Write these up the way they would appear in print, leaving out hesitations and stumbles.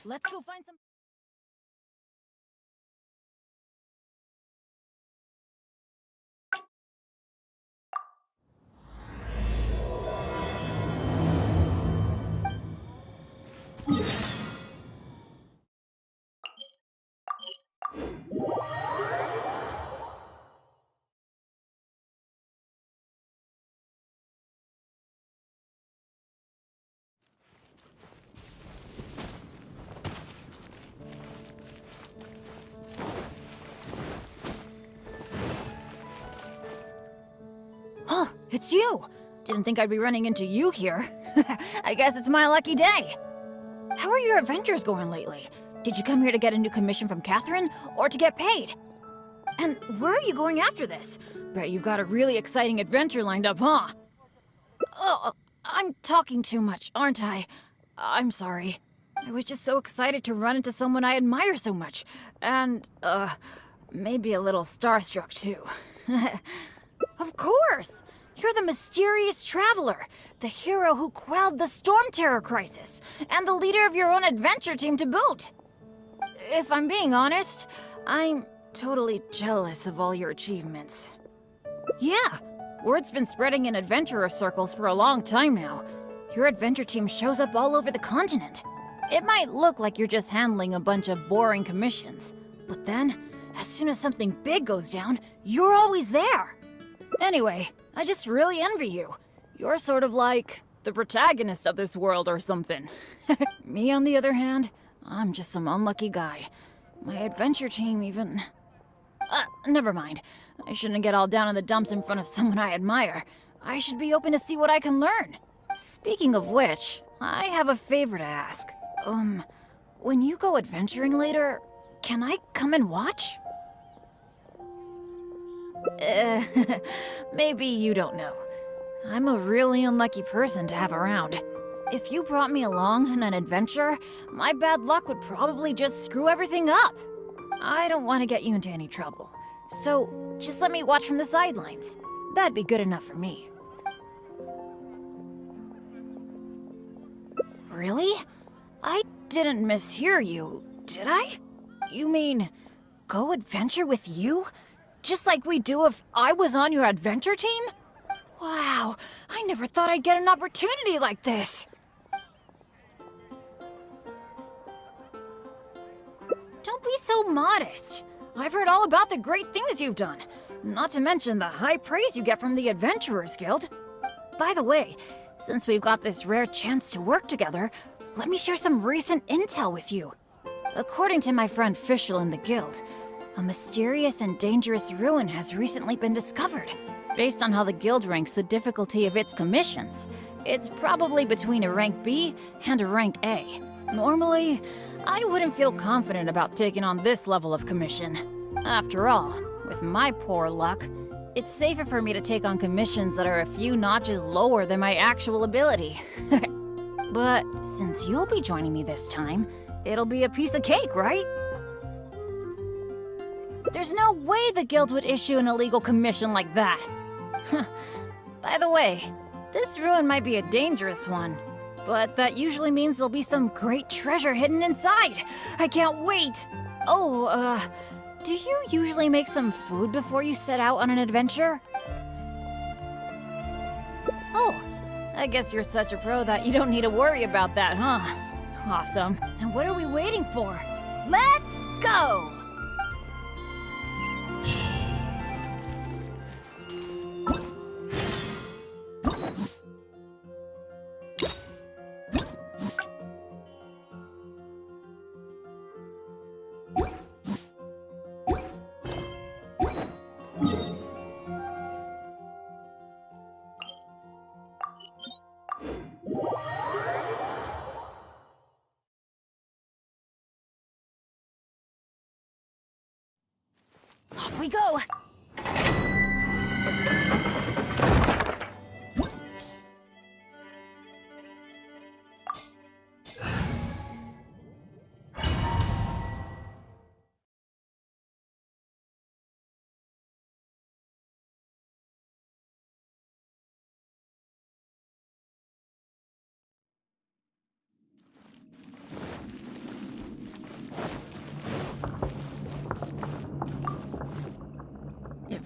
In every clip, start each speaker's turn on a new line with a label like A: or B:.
A: Let's go find some... Huh, it's you! Didn't think I'd be running into you here. I guess it's my lucky day. How are your adventures going lately? Did you come here to get a new commission from Catherine, or to get paid? And where are you going after this? Bet you've got a really exciting adventure lined up, huh? Oh, I'm talking too much, aren't I? I'm sorry. I was just so excited to run into someone I admire so much. And, maybe a little starstruck, too. Of course! You're the mysterious traveler, the hero who quelled the Storm Terror crisis, and the leader of your own adventure team to boot. If I'm being honest, I'm totally jealous of all your achievements. Yeah, word's been spreading in adventurer circles for a long time now. Your adventure team shows up all over the continent. It might look like you're just handling a bunch of boring commissions, but then, as soon as something big goes down, you're always there. Anyway, I just really envy you. You're sort of like the protagonist of this world or something. Me, on the other hand, I'm just some unlucky guy. My adventure team even... never mind. I shouldn't get all down in the dumps in front of someone I admire. I should be open to see what I can learn. Speaking of which, I have a favor to ask. When you go adventuring later, can I come and watch? Maybe you don't know. I'm a really unlucky person to have around. If you brought me along on an adventure, my bad luck would probably just screw everything up. I don't want to get you into any trouble, so just let me watch from the sidelines. That'd be good enough for me. Really? I didn't mishear you, did I? You mean, go adventure with you? Just like we do if I was on your adventure team? Wow, I never thought I'd get an opportunity like this. Don't be so modest. I've heard all about the great things you've done. Not to mention the high praise you get from the Adventurers Guild. By the way, since we've got this rare chance to work together, let me share some recent intel with you. According to my friend Fischl in the guild, a mysterious and dangerous ruin has recently been discovered. Based on how the guild ranks the difficulty of its commissions, it's probably between a rank B and a rank A. Normally, I wouldn't feel confident about taking on this level of commission. After all, with my poor luck, it's safer for me to take on commissions that are a few notches lower than my actual ability. But since you'll be joining me this time, it'll be a piece of cake, right? There's no way the guild would issue an illegal commission like that. By the way, this ruin might be a dangerous one, but that usually means there'll be some great treasure hidden inside. I can't wait! Oh, do you usually make some food before you set out on an adventure? Oh, I guess you're such a pro that you don't need to worry about that, huh? Awesome. Then what are we waiting for? Let's go! Off we go!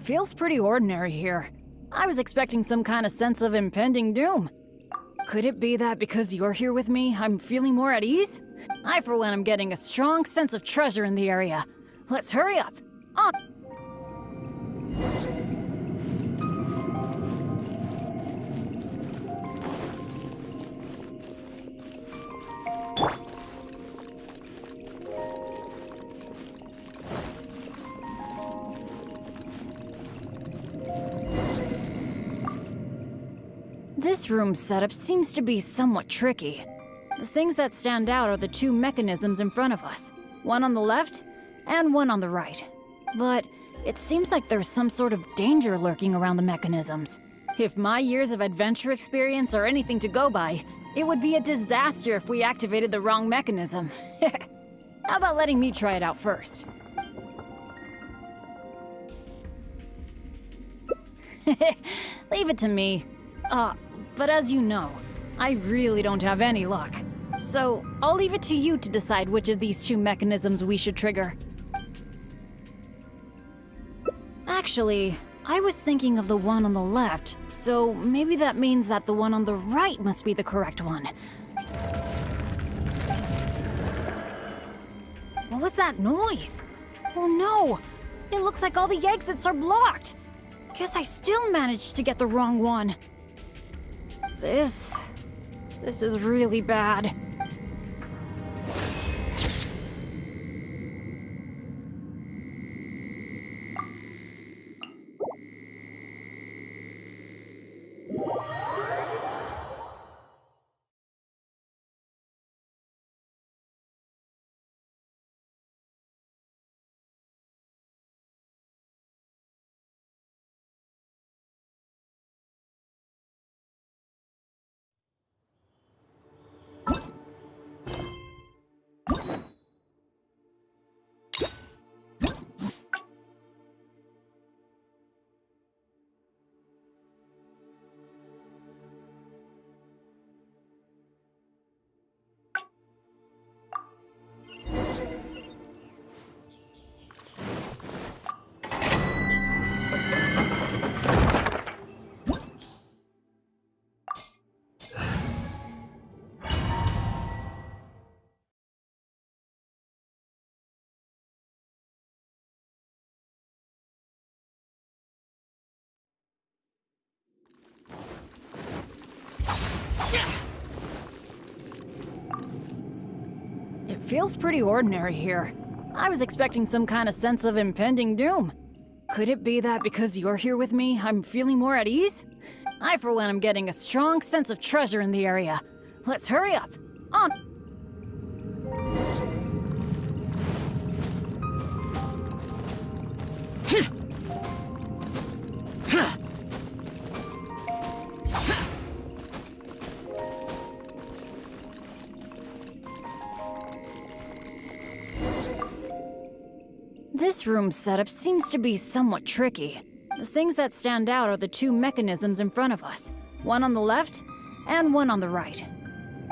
A: feels pretty ordinary here. I was expecting some kind of sense of impending doom. Could it be that because you're here with me, I'm feeling more at ease? I, for one, am getting a strong sense of treasure in the area. Let's hurry up. On! This room's setup seems to be somewhat tricky. The things that stand out are the two mechanisms in front of us, one on the left and one on the right. But it seems like there's some sort of danger lurking around the mechanisms. If my years of adventure experience are anything to go by, it would be a disaster if we activated the wrong mechanism. How about letting me try it out first? Leave it to me. But as you know, I really don't have any luck. So, I'll leave it to you to decide which of these two mechanisms we should trigger. Actually, I was thinking of the one on the left, so maybe that means that the one on the right must be the correct one. What was that noise? Oh no! It looks like all the exits are blocked! Guess I still managed to get the wrong one. This is really bad. It feels pretty ordinary here. I was expecting some kind of sense of impending doom. Could it be that because you're here with me, I'm feeling more at ease? I, for one, am getting a strong sense of treasure in the area. Let's hurry up. On! This room's setup seems to be somewhat tricky. The things that stand out are the two mechanisms in front of us, one on the left and one on the right.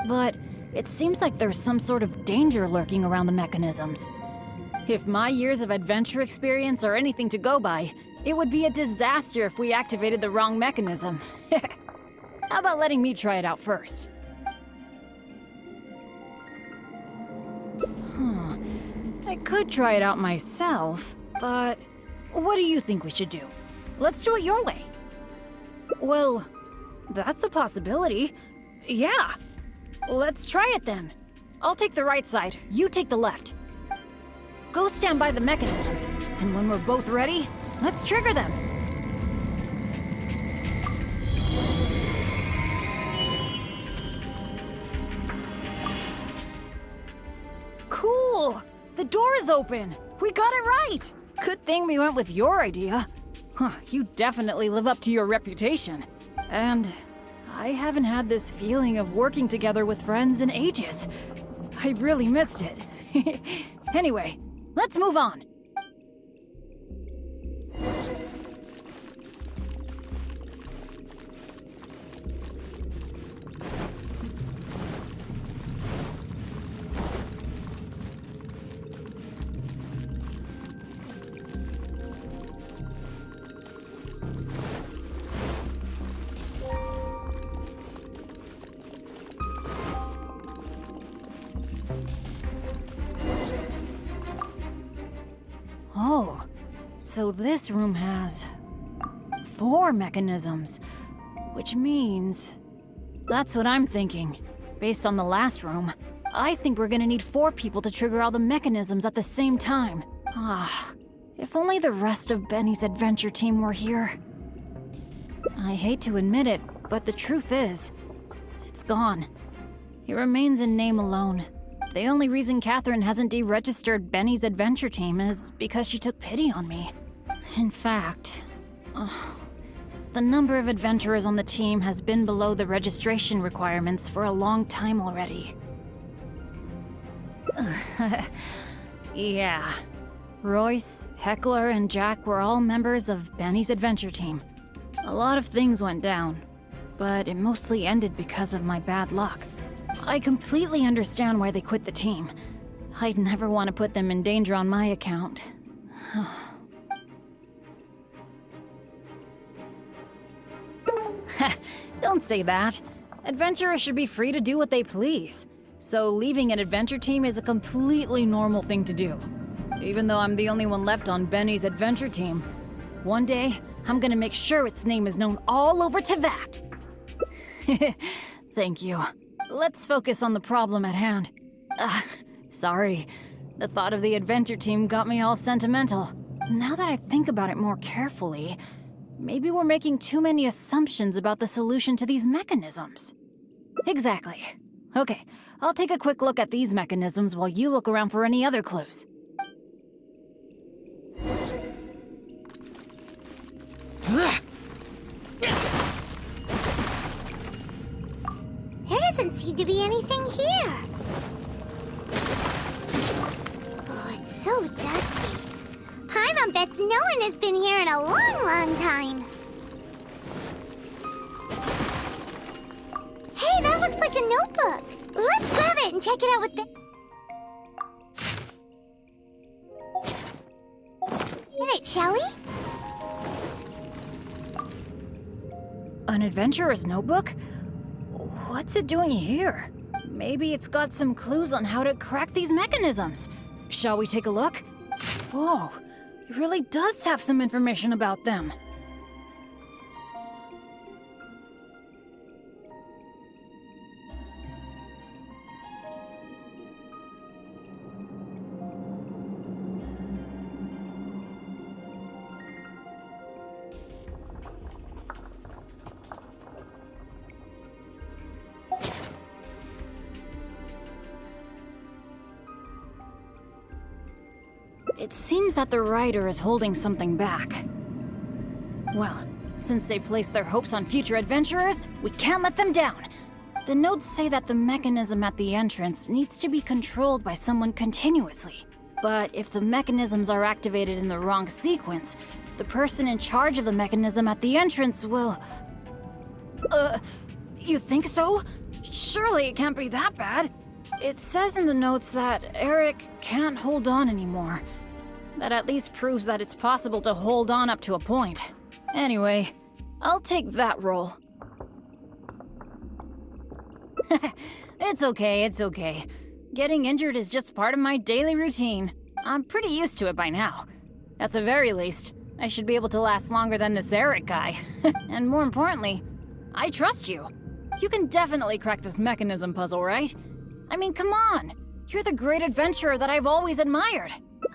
A: But it seems like there's some sort of danger lurking around the mechanisms. If my years of adventure experience are anything to go by, it would be a disaster if we activated the wrong mechanism. How about letting me try it out first? I could try it out myself, but what do you think we should do? Let's do it your way. Well, that's a possibility. Yeah. Let's try it then. I'll take the right side, you take the left. Go stand by the mechanism, and when we're both ready, let's trigger them. Cool! The door is open! We got it right! Good thing we went with your idea. You definitely live up to your reputation. And I haven't had this feeling of working together with friends in ages. I've really missed it. Anyway, let's move on. So this room has 4 mechanisms, which means... That's what I'm thinking. Based on the last room, I think we're gonna need 4 people to trigger all the mechanisms at the same time. If only the rest of Benny's adventure team were here. I hate to admit it, but the truth is, it's gone. It remains in name alone. The only reason Catherine hasn't deregistered Benny's adventure team is because she took pity on me. In fact, the number of adventurers on the team has been below the registration requirements for a long time already. Yeah. Royce, Heckler, and Jack were all members of Benny's adventure team. A lot of things went down, but it mostly ended because of my bad luck. I completely understand why they quit the team. I'd never want to put them in danger on my account. Don't say that. Adventurers should be free to do what they please. So leaving an adventure team is a completely normal thing to do. Even though I'm the only one left on Benny's adventure team, one day, I'm gonna make sure its name is known all over Teyvat. Thank you. Let's focus on the problem at hand. Sorry. The thought of the adventure team got me all sentimental. Now that I think about it more carefully, maybe we're making too many assumptions about the solution to these mechanisms. Exactly. Okay, I'll take a quick look at these mechanisms while you look around for any other clues.
B: There doesn't seem to be anything here. Oh, it's so dusty. Paimon bets no one has been here in a long, long time. Hey, that looks like a notebook. Let's grab it and check it out with Bennett, shall we?
A: An adventurer's notebook? What's it doing here? Maybe it's got some clues on how to crack these mechanisms. Shall we take a look? Whoa, it really does have some information about them. It seems that the writer is holding something back. Well, since they placed their hopes on future adventurers, we can't let them down. The notes say that the mechanism at the entrance needs to be controlled by someone continuously. But if the mechanisms are activated in the wrong sequence, the person in charge of the mechanism at the entrance will... You think so? Surely it can't be that bad. It says in the notes that Eric can't hold on anymore. That at least proves that it's possible to hold on up to a point. Anyway, I'll take that role. It's okay, it's okay. Getting injured is just part of my daily routine. I'm pretty used to it by now. At the very least, I should be able to last longer than this Eric guy. And more importantly, I trust you. You can definitely crack this mechanism puzzle, right? I mean, come on! You're the great adventurer that I've always admired!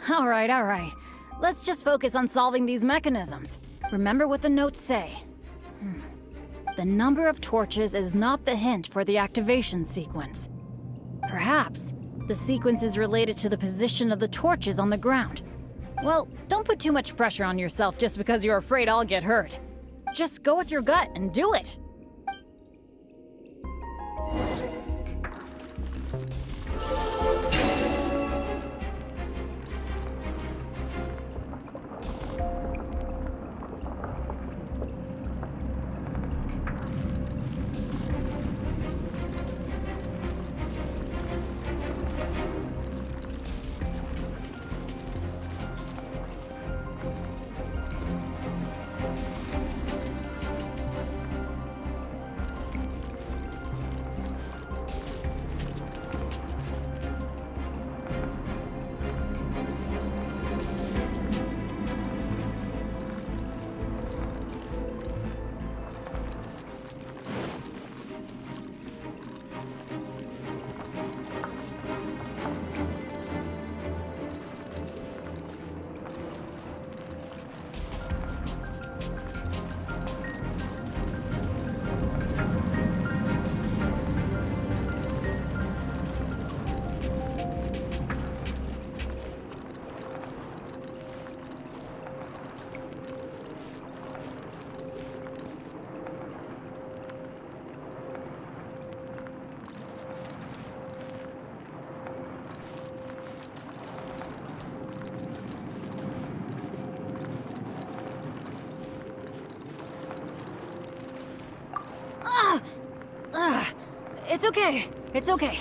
A: Alright. Let's just focus on solving these mechanisms. Remember what the notes say. The number of torches is not the hint for the activation sequence. Perhaps the sequence is related to the position of the torches on the ground. Well, don't put too much pressure on yourself just because you're afraid I'll get hurt. Just go with your gut and do it! It's okay. It's okay.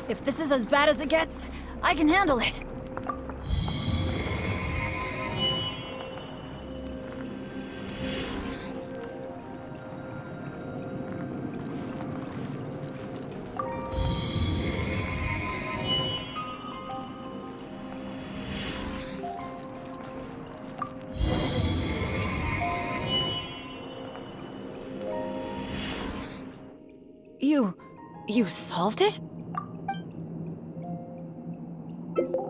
A: If this is as bad as it gets, I can handle it. You solved it?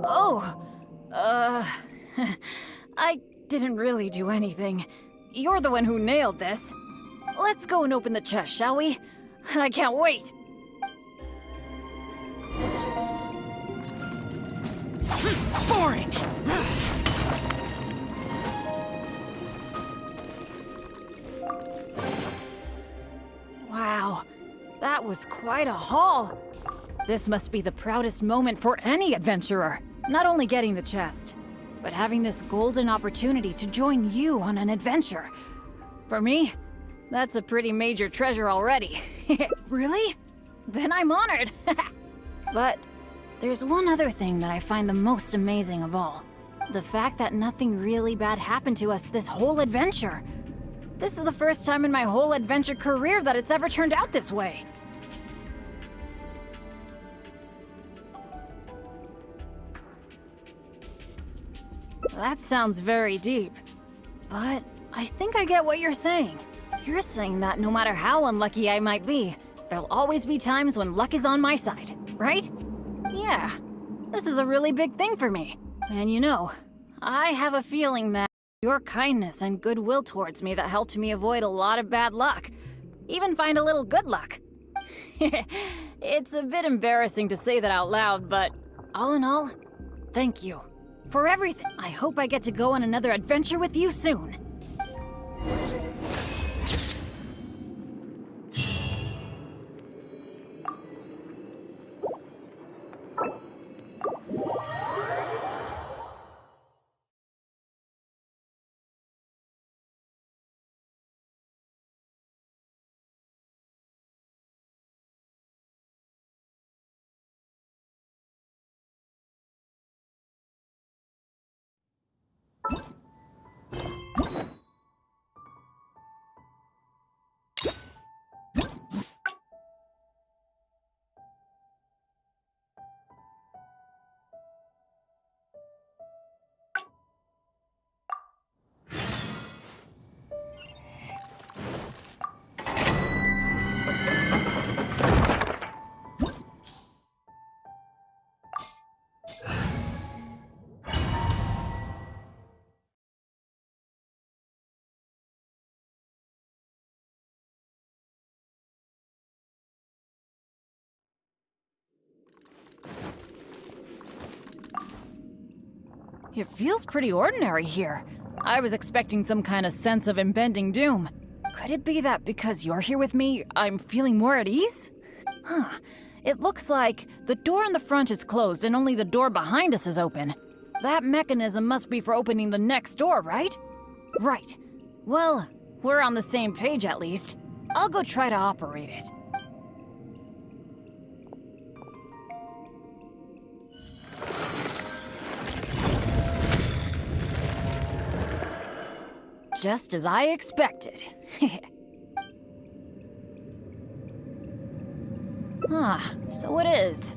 A: Oh, I didn't really do anything. You're the one who nailed this. Let's go and open the chest, shall we? I can't wait. Boring. Wow. That was quite a haul. This must be the proudest moment for any adventurer. Not only getting the chest, but having this golden opportunity to join you on an adventure. For me, that's a pretty major treasure already. Really? Then I'm honored. But there's one other thing that I find the most amazing of all. The fact that nothing really bad happened to us this whole adventure. This is the first time in my whole adventure career that it's ever turned out this way. That sounds very deep, but I think I get what you're saying. You're saying that no matter how unlucky I might be, there'll always be times when luck is on my side, right? Yeah, this is a really big thing for me. And you know, I have a feeling that your kindness and goodwill towards me that helped me avoid a lot of bad luck. Even find a little good luck. It's a bit embarrassing to say that out loud, but all in all, thank you. For everything. I hope I get to go on another adventure with you soon. It feels pretty ordinary here. I was expecting some kind of sense of impending doom. Could it be that because you're here with me, I'm feeling more at ease? Huh. It looks like the door in the front is closed and only the door behind us is open. That mechanism must be for opening the next door, right? Right. Well, we're on the same page at least. I'll go try to operate it. Just as I expected. So it is.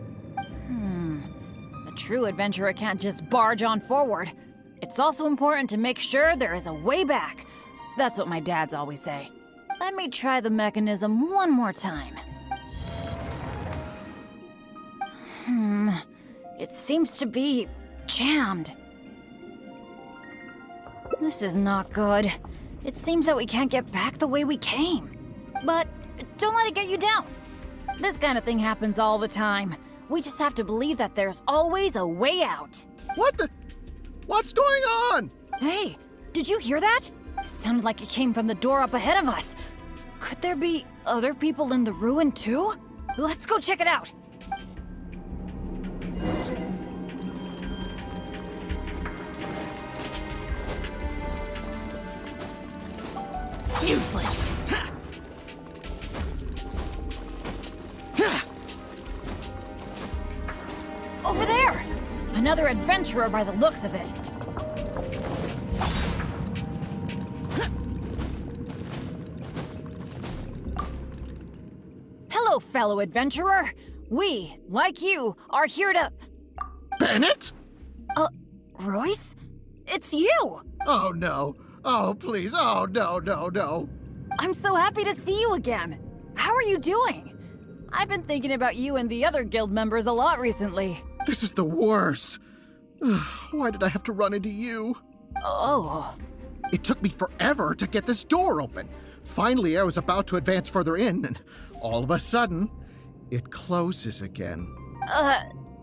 A: A true adventurer can't just barge on forward. It's also important to make sure there is a way back. That's what my dads always say. Let me try the mechanism one more time. It seems to be jammed. This is not good. It seems that we can't get back the way we came. But don't let it get you down. This kind of thing happens all the time. We just have to believe that there's always a way out.
C: What's going on?
A: Hey, did you hear that? It sounded like it came from the door up ahead of us. Could there be other people in the ruin too? Let's go check it out. Useless. another adventurer by the looks of it. Hello, fellow adventurer. We, like you, are here to...
C: Bennett?
A: Royce? It's you!
C: Oh, no. Oh, please. Oh, no.
A: I'm so happy to see you again. How are you doing? I've been thinking about you and the other guild members a lot recently.
C: This is the worst. Why did I have to run into you?
A: Oh.
C: It took me forever to get this door open. Finally, I was about to advance further in, and all of a sudden, it closes again.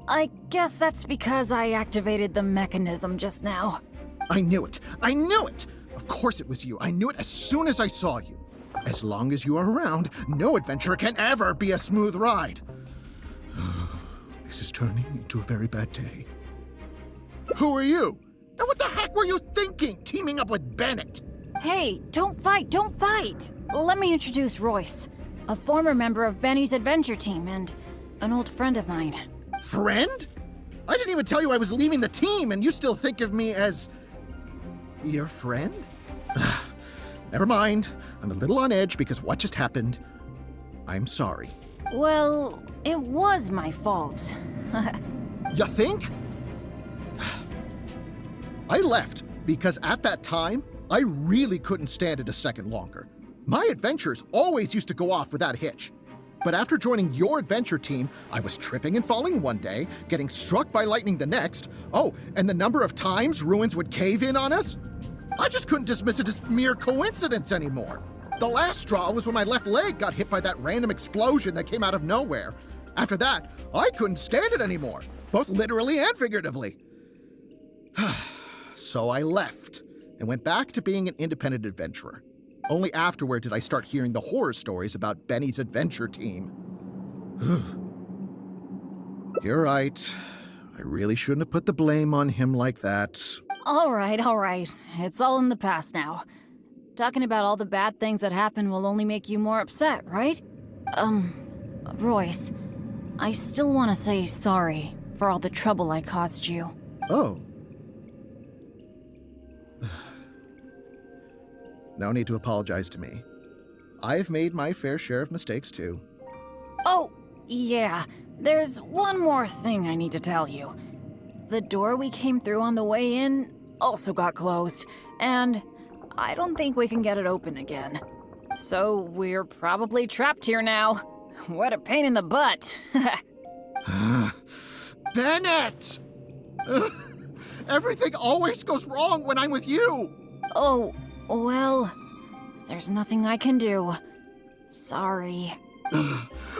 A: I guess that's because I activated the mechanism just now.
C: I knew it. I knew it! Of course it was you. I knew it as soon as I saw you. As long as you are around, no adventure can ever be a smooth ride. This is turning into a very bad day. Who are you? And what the heck were you thinking, teaming up with Bennett?
A: Hey, don't fight, don't fight! Let me introduce Royce, a former member of Benny's adventure team and an old friend of mine.
C: Friend? I didn't even tell you I was leaving the team, and you still think of me as... your friend? Never mind. I'm a little on edge because what just happened. I'm sorry.
A: Well, it was my fault.
C: You think? I left because at that time, I really couldn't stand it a second longer. My adventures always used to go off without a hitch. But after joining your adventure team, I was tripping and falling one day, getting struck by lightning the next. Oh, and the number of times ruins would cave in on us? I just couldn't dismiss it as mere coincidence anymore. The last straw was when my left leg got hit by that random explosion that came out of nowhere. After that, I couldn't stand it anymore, both literally and figuratively. So I left and went back to being an independent adventurer. Only afterward did I start hearing the horror stories about Benny's adventure team. You're right. I really shouldn't have put the blame on him like that.
A: All right. It's all in the past now. Talking about all the bad things that happened will only make you more upset, right? Royce, I still want to say sorry for all the trouble I caused you.
C: Oh. No need to apologize to me. I've made my fair share of mistakes too.
A: Oh, yeah. There's one more thing I need to tell you. The door we came through on the way in also got closed, and I don't think we can get it open again. So we're probably trapped here now. What a pain in the butt.
C: Bennett! Everything always goes wrong when I'm with you!
A: Oh, well, there's nothing I can do. Sorry.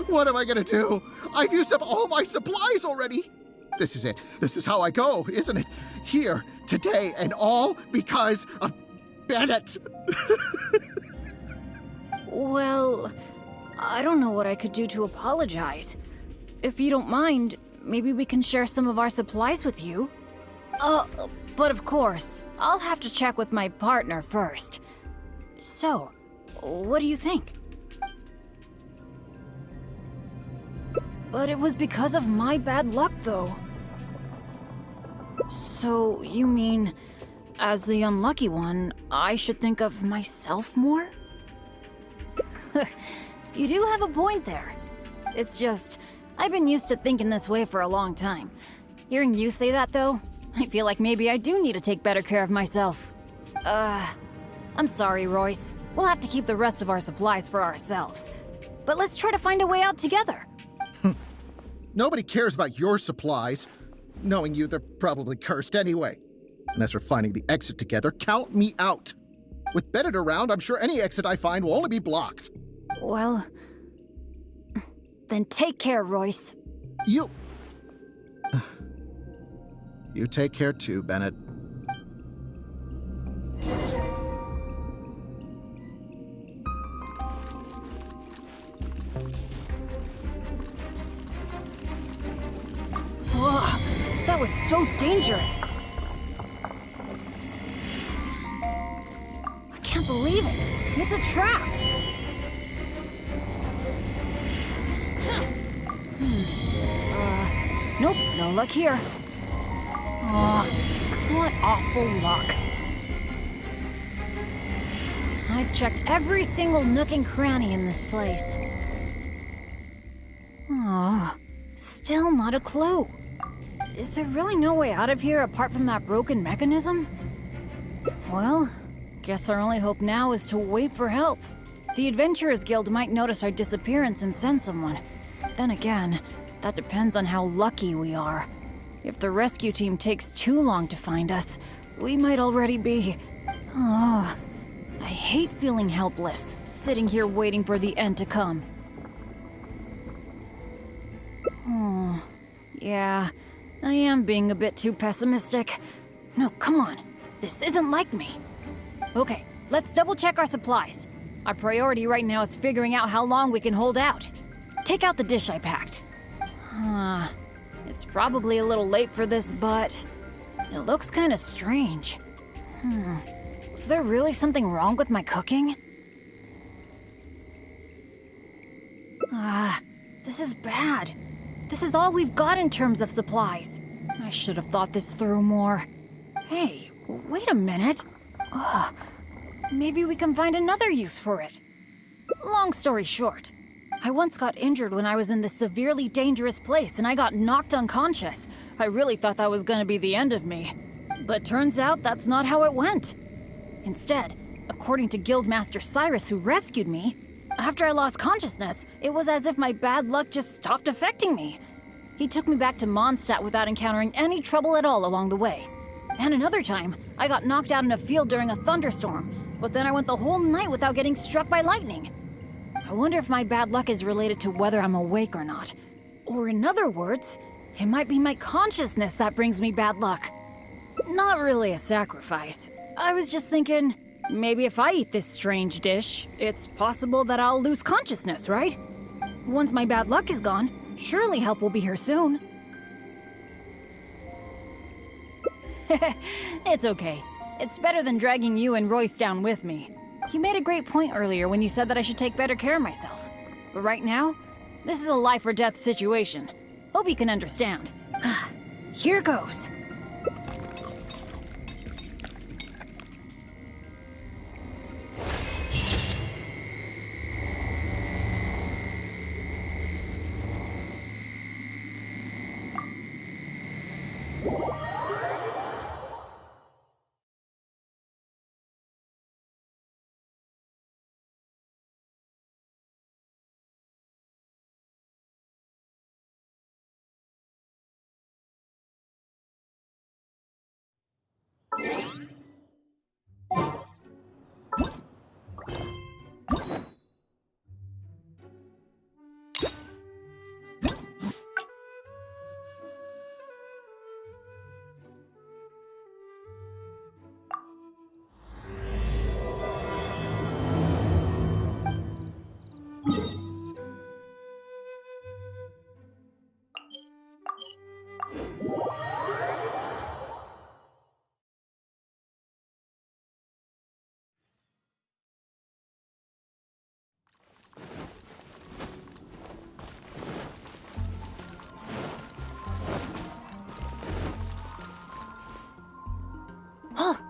C: What am I gonna do? I've used up all my supplies already! This is it. This is how I go, isn't it? Here, today, and all because of Bennett!
A: Well, I don't know what I could do to apologize. If you don't mind, maybe we can share some of our supplies with you. But of course, I'll have to check with my partner first. So, what do you think? But it was because of my bad luck, though. So, you mean, as the unlucky one, I should think of myself more? You do have a point there. It's just, I've been used to thinking this way for a long time. Hearing you say that, though, I feel like maybe I do need to take better care of myself. I'm sorry, Royce. We'll have to keep the rest of our supplies for ourselves. But let's try to find a way out together.
C: Nobody cares about your supplies. Knowing you, they're probably cursed anyway. And as for finding the exit together, count me out. With Bennett around, I'm sure any exit I find will only be blocked.
A: Well, then take care, Royce.
C: You take care too, Bennett.
A: Whoa, that was so dangerous. I can't believe it. It's a trap. Nope, no luck here. Oh, what awful luck. I've checked every single nook and cranny in this place. Oh, still not a clue. Is there really no way out of here apart from that broken mechanism? Well, guess our only hope now is to wait for help. The Adventurers Guild might notice our disappearance and send someone. Then again, that depends on how lucky we are. If the rescue team takes too long to find us, we might already be... Oh, I hate feeling helpless, sitting here waiting for the end to come. Oh, yeah, I am being a bit too pessimistic. No, come on, this isn't like me. Okay, let's double check our supplies. Our priority right now is figuring out how long we can hold out. Take out the dish I packed. It's probably a little late for this, but it looks kind of strange. Was there really something wrong with my cooking? This is bad. This is all we've got in terms of supplies. I should have thought this through more. Hey, wait a minute. Maybe we can find another use for it. Long story short, I once got injured when I was in this severely dangerous place and I got knocked unconscious. I really thought that was gonna be the end of me. But turns out that's not how it went. Instead, according to Guildmaster Cyrus who rescued me, after I lost consciousness, it was as if my bad luck just stopped affecting me. He took me back to Mondstadt without encountering any trouble at all along the way. And another time, I got knocked out in a field during a thunderstorm, but then I went the whole night without getting struck by lightning. I wonder if my bad luck is related to whether I'm awake or not. Or in other words, it might be my consciousness that brings me bad luck. Not really a sacrifice. I was just thinking, maybe if I eat this strange dish, it's possible that I'll lose consciousness, right? Once my bad luck is gone, surely help will be here soon. It's okay. It's better than dragging you and Royce down with me. You made a great point earlier when you said that I should take better care of myself. But right now, this is a life or death situation. Hope you can understand. Here goes.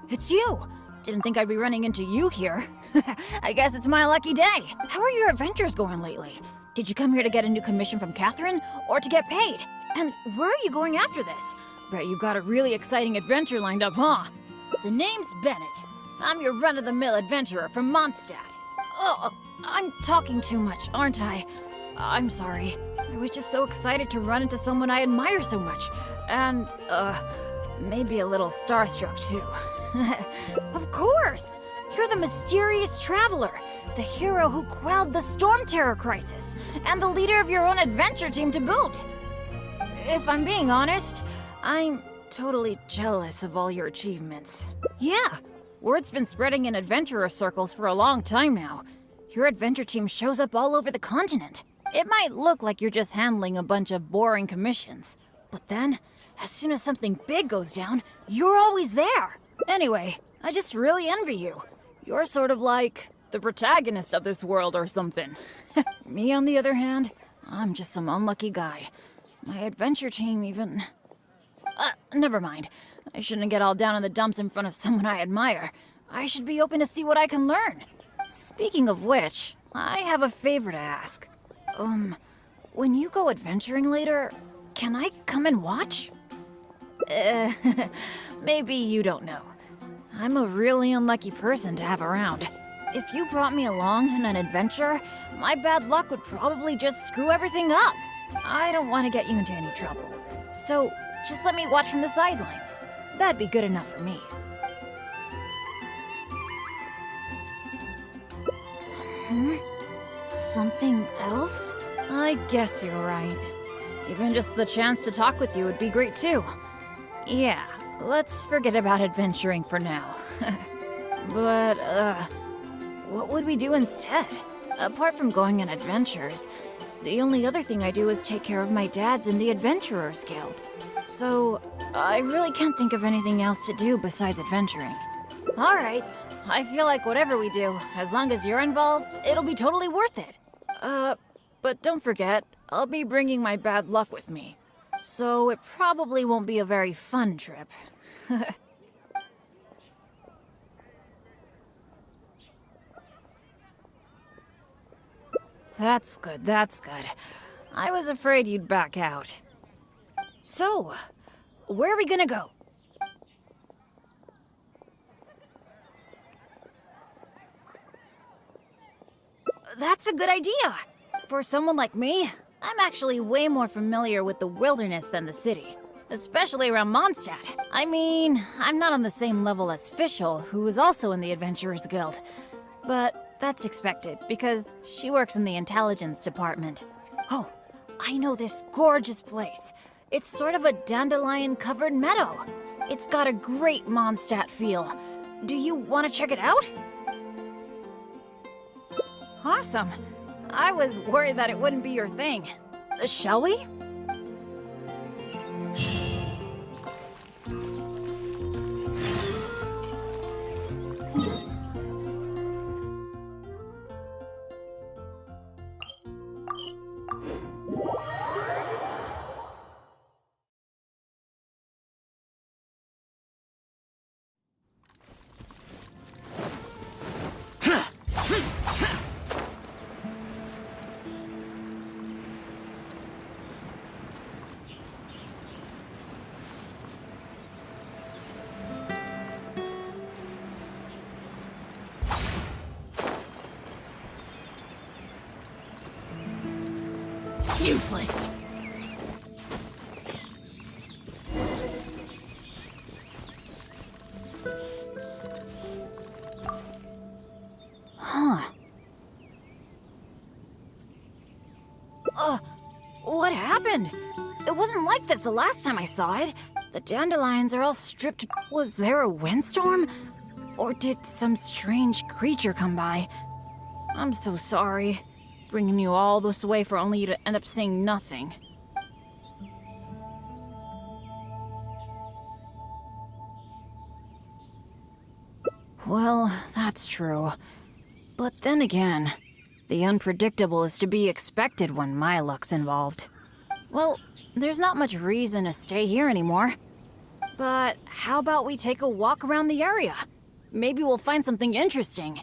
A: It's you! Didn't think I'd be running into you here. I guess it's my lucky day. How are your adventures going lately? Did you come here to get a new commission from Catherine, or to get paid? And where are you going after this? Bet you've got a really exciting adventure lined up, huh? The name's Bennett. I'm your run-of-the-mill adventurer from Mondstadt. Oh, I'm talking too much, aren't I? I'm sorry. I was just so excited to run into someone I admire so much. And, maybe a little starstruck, too. Of course! You're the mysterious traveler, the hero who quelled the Storm Terror crisis, and the leader of your own adventure team to boot. If I'm being honest, I'm totally jealous of all your achievements. Yeah, word's been spreading in adventurer circles for a long time now. Your adventure team shows up all over the continent. It might look like you're just handling a bunch of boring commissions, but then, as soon as something big goes down, you're always there. Anyway, I just really envy you. You're sort of like the protagonist of this world or something. Me, on the other hand, I'm just some unlucky guy. My adventure team even... Never mind. I shouldn't get all down in the dumps in front of someone I admire. I should be open to see what I can learn. Speaking of which, I have a favor to ask. When you go adventuring later, can I come and watch? Maybe you don't know. I'm a really unlucky person to have around. If you brought me along on an adventure, my bad luck would probably just screw everything up. I don't want to get you into any trouble. So, just let me watch from the sidelines. That'd be good enough for me. Something else? I guess you're right. Even just the chance to talk with you would be great too. Yeah, let's forget about adventuring for now. But, what would we do instead? Apart from going on adventures, the only other thing I do is take care of my dad's in the Adventurers Guild. So, I really can't think of anything else to do besides adventuring. Alright, I feel like whatever we do, as long as you're involved, it'll be totally worth it. But don't forget, I'll be bringing my bad luck with me. So it probably won't be a very fun trip. That's good, that's good. I was afraid you'd back out. So, where are we gonna go? That's a good idea! For someone like me, I'm actually way more familiar with the wilderness than the city. Especially around Mondstadt. I mean, I'm not on the same level as Fischl, who is also in the Adventurers Guild. But that's expected, because she works in the intelligence department. Oh, I know this gorgeous place. It's sort of a dandelion-covered meadow. It's got a great Mondstadt feel. Do you want to check it out? Awesome. I was worried that it wouldn't be your thing. Shall we? Useless. Huh. What happened? It wasn't like this the last time I saw it. The dandelions are all stripped. Was there a windstorm? Or did some strange creature come by? I'm so sorry. Bringing you all this way for only you to end up seeing nothing. Well, that's true. But then again, the unpredictable is to be expected when my luck's involved. Well, there's not much reason to stay here anymore. But how about we take a walk around the area? Maybe we'll find something interesting.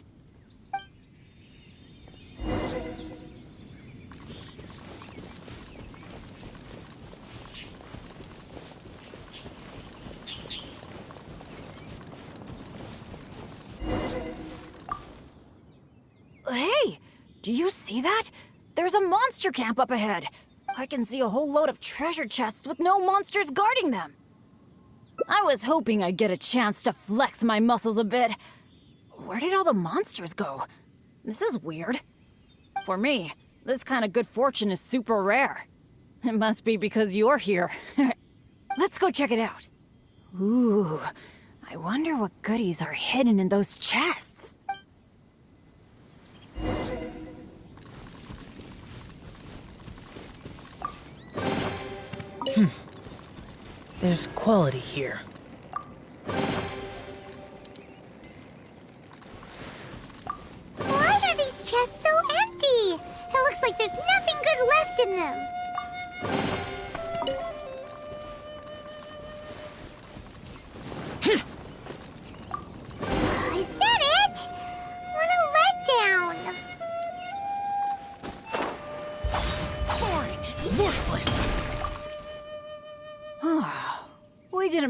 A: Hey! Do you see that? There's a monster camp up ahead! I can see a whole load of treasure chests with no monsters guarding them! I was hoping I'd get a chance to flex my muscles a bit. Where did all the monsters go? This is weird. For me, this kind of good fortune is super rare. It must be because you're here. Let's go check it out. Ooh, I wonder what goodies are hidden in those chests.
D: There's quality here.
B: Why are these chests so empty? It looks like there's nothing good left in them.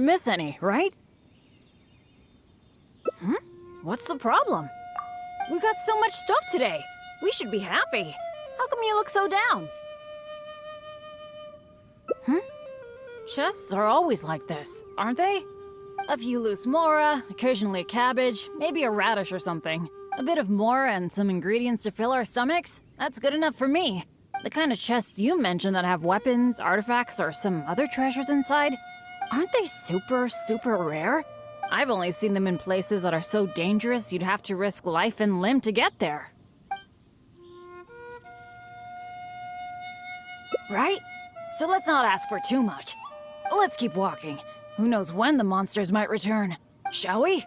A: miss any, right? What's the problem? We got so much stuff today. We should be happy. How come you look so down? Chests are always like this, aren't they? A few loose mora, occasionally a cabbage, maybe a radish or something. A bit of mora and some ingredients to fill our stomachs? That's good enough for me. The kind of chests you mentioned that have weapons, artifacts, or some other treasures inside, aren't they super rare? I've only seen them in places that are so dangerous you'd have to risk life and limb to get there. Right? So let's not ask for too much. Let's keep walking. Who knows when the monsters might return? Shall we?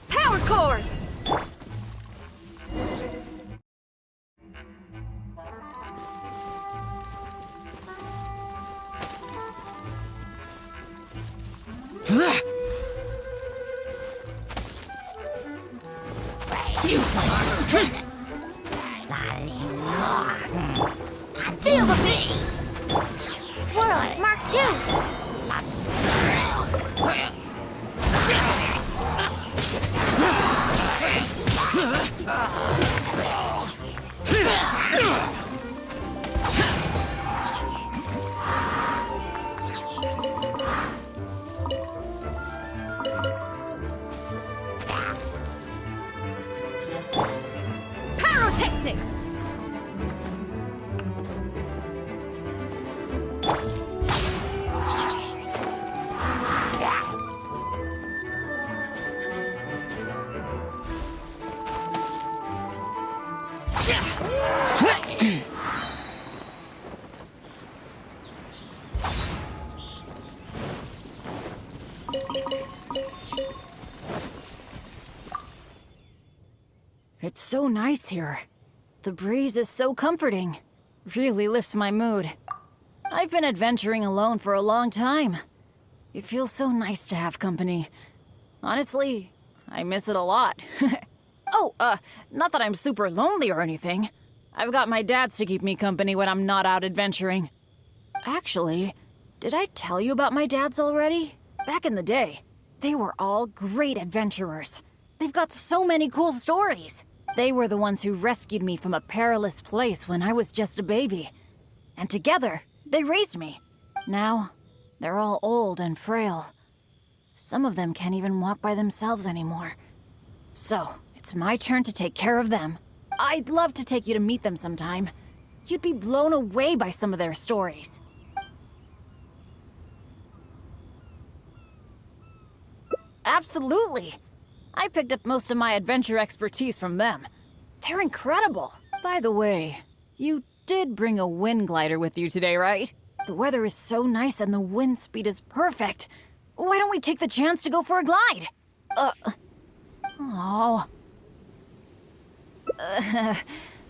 A: Power cord!
B: Feel the beat! Swirl it, Mark 2!
A: Pyrotechnics! It's so nice here. The breeze is so comforting. Really lifts my mood. I've been adventuring alone for a long time. It feels so nice to have company. Honestly, I miss it a lot. Not that I'm super lonely or anything. I've got my dads to keep me company when I'm not out adventuring. Actually, did I tell you about my dads already? Back in the day, they were all great adventurers. They've got so many cool stories. They were the ones who rescued me from a perilous place when I was just a baby. And together, they raised me. Now, they're all old and frail. Some of them can't even walk by themselves anymore. So, it's my turn to take care of them. I'd love to take you to meet them sometime. You'd be blown away by some of their stories. Absolutely! I picked up most of my adventure expertise from them. They're incredible. By the way, you did bring a wind glider with you today, right? The weather is so nice and the wind speed is perfect. Why don't we take the chance to go for a glide?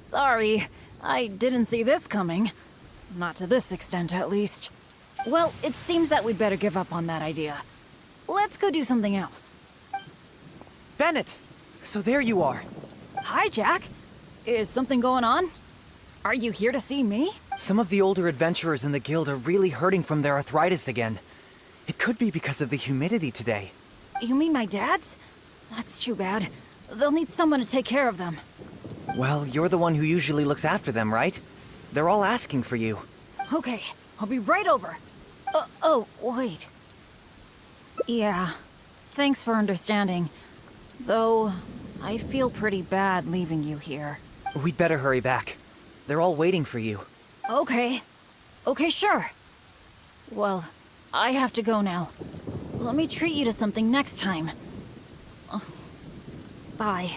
A: Sorry. I didn't see this coming. Not to this extent, at least. Well, it seems that we'd better give up on that idea. Let's go do something else.
E: Bennett! So there you are.
A: Hi, Jack. Is something going on? Are you here to see me?
E: Some of the older adventurers in the guild are really hurting from their arthritis again. It could be because of the humidity today.
A: You mean my dad's? That's too bad. They'll need someone to take care of them.
E: Well, you're the one who usually looks after them, right? They're all asking for you.
A: Okay, I'll be right over. Wait. Yeah, thanks for understanding. Though, I feel pretty bad leaving you here.
E: We'd better hurry back. They're all waiting for you.
A: Okay, sure. Well, I have to go now. Let me treat you to something next time. Bye.